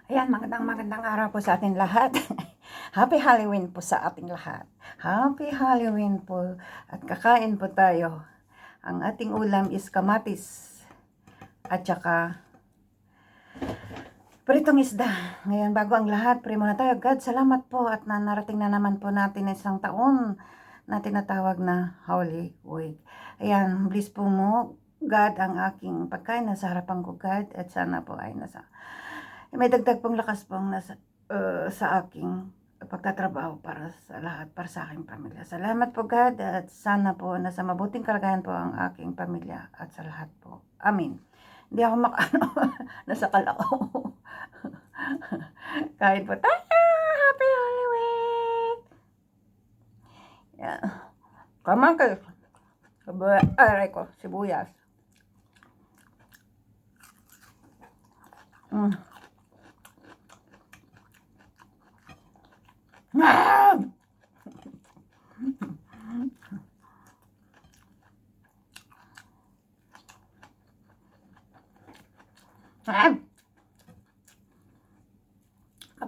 Ayan, magandang araw po sa ating lahat. Happy Halloween po sa ating lahat. Happy Halloween po. At kakain po tayo. Ang ating ulam is kamatis. At saka pritong isda. Ngayon, bago ang lahat, pray muna tayo. God, salamat po at narating na naman po natin isang taon na tinatawag na Holy Week. Ayan, bless po mo, God, ang aking pagkain nasa harapan ko, God. At sana po ay may dagdag pong lakas pong sa aking pagtatrabaho para sa lahat, para sa aking pamilya. Salamat po, God, at sana po nasa mabuting kalagayan po ang aking pamilya at sa lahat po. Amen. Hindi ako nasa kalako. Kain po tayo. Happy Halloween! Yeah. Kamangkal. Aray ko, sibuyas. Ah!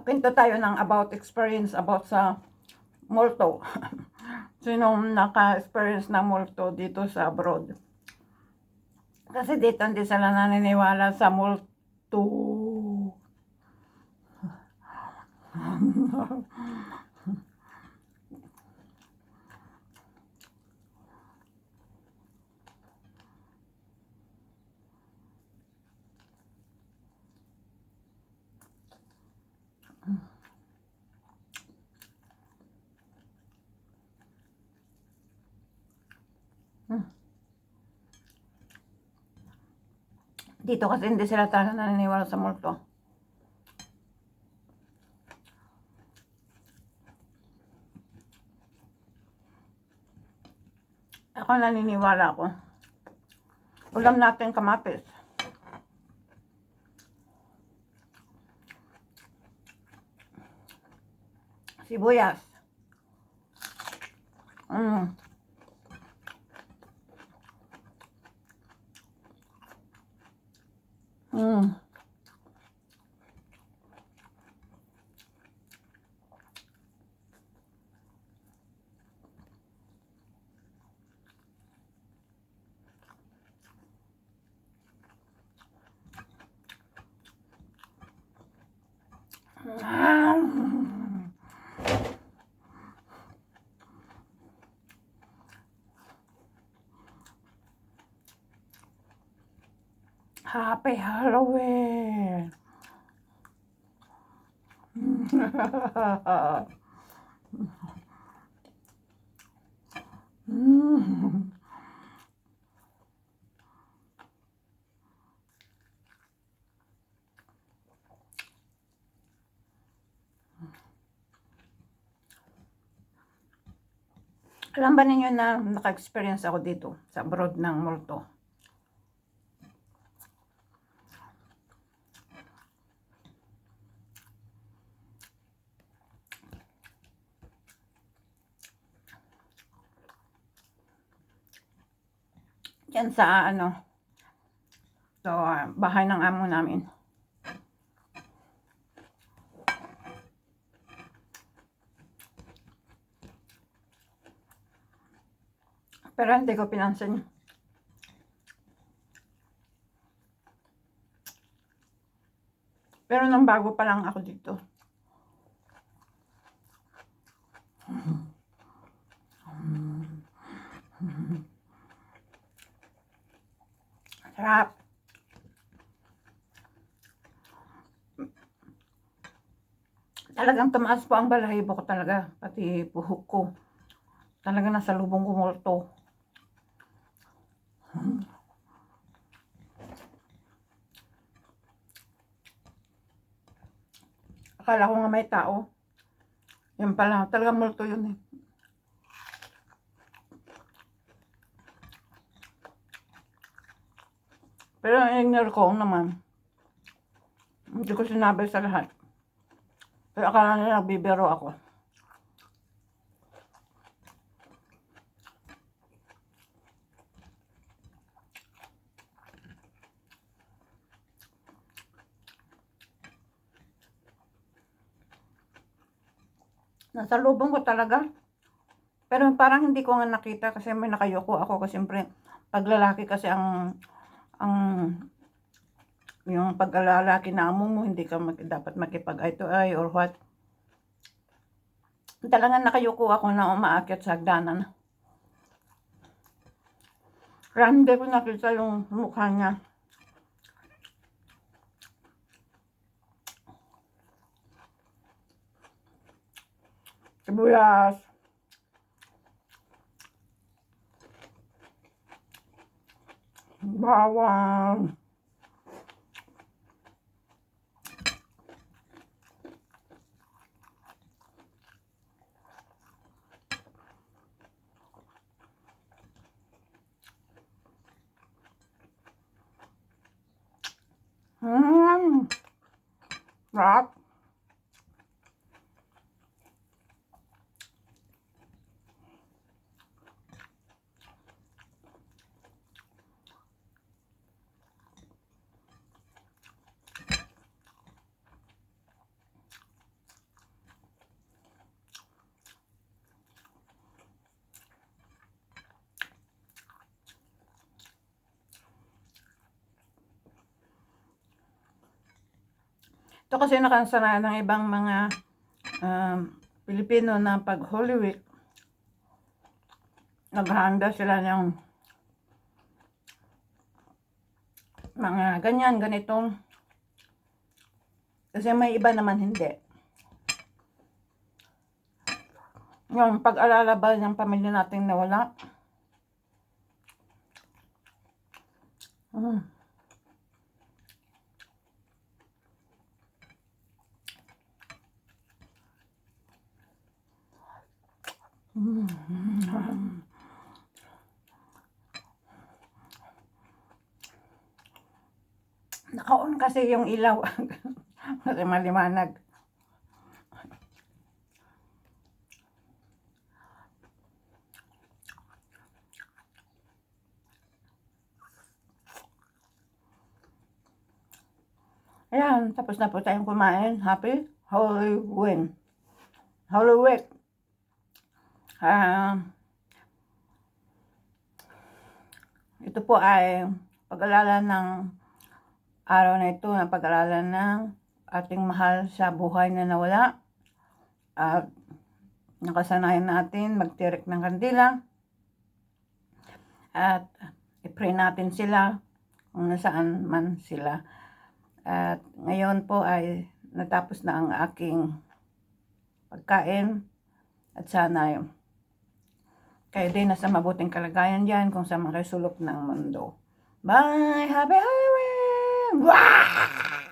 Kwento tayo ng about experience about sa multo. Sinong naka-experience ng multo dito sa abroad? Kasi dito hindi sila naniniwala sa multo. Dito kasi hindi sila talaga naniniwala sa multo. Ako naniniwala ako. Ulam natin kamatis. Sibuyas. Mm. Mm. Happy Halloween! Alam ba ninyo na naka-experience ako dito sa abroad ng multo? Yan sa bahay ng amo namin. Pero hindi ko pinansin. Pero nang bago pa lang ako dito. Sarap. Talagang tumaas po ang balahibo ko talaga. Pati buhok ko. Talaga nasa lubong ko multo. Akala ko nga may tao. Yan pala. Talagang multo yun eh. Pero ignore ko naman. Hindi ko sinabi sa lahat. Pero akala nila nagbibiro ako. Nasa lubong ko talaga. Pero parang hindi ko nga nakita kasi may nakayuko ako kasi siyempre pag lalaki kasi ang yung pag lalaki na amo mo hindi ka dapat makipag eye to eye or what. Talagang nakayuko ako na umaakyat sa hagdanan. Kaya hindi ko nakita yung mukha niya. Sibuyas. Bawang. Sarap. Ito kasi nakasanayan ng ibang mga Pilipino na pag Holy Week, naghahanda sila ng mga ganyan, ganitong. Kasi may iba naman hindi. Yung pag-alala ba ng pamilya natin nawala? Naka-on kasi yung ilaw. Kasi maliwanag. Ayan, tapos na po tayong kumain. Happy Holy Week. Holy Week. Ito po ay pag-alala ng araw na ito, na pag-alala ng ating mahal sa buhay na nawala. At nakasanayan natin magtirik ng kandila. At i-pray natin sila kung nasaan man sila. At ngayon po ay natapos na ang aking pagkain. At sana kayo din nasa mabuting kalagayan dyan kung sa mga sulok ng mundo. Bye! Happy Halloween! Wah!